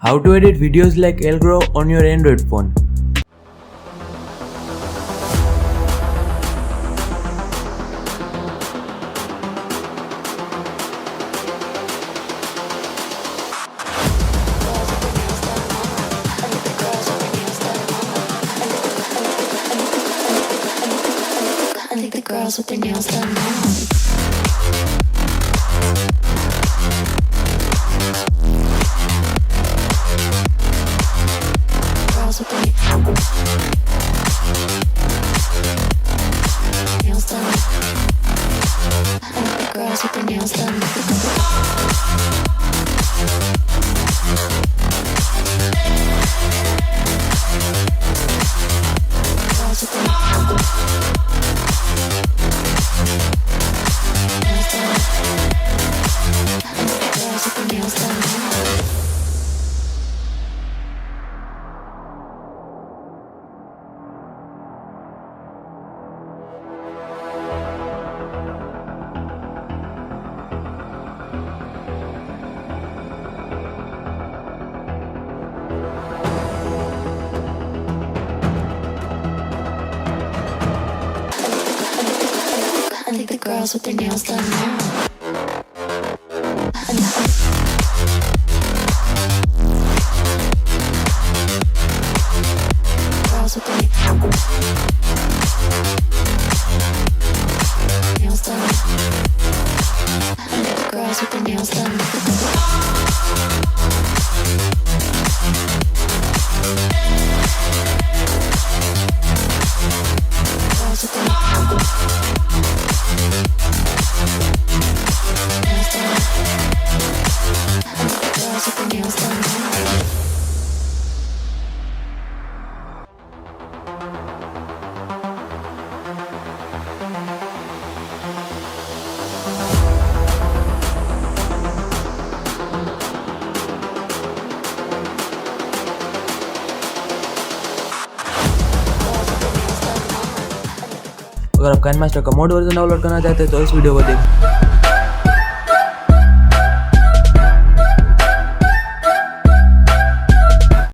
How to edit videos like ALGROW on your Android phone. I think the girls with their nails done now. Girls with their nails done. I think the girls with their nails done. Girls with their nails done. I think the girls with their nails done now. Girls with their nails done. I think the girls with their nails done. Girls with their nails done. अगर आप KineMaster का mode version download करना चाहते हैं तो इस video को देखें।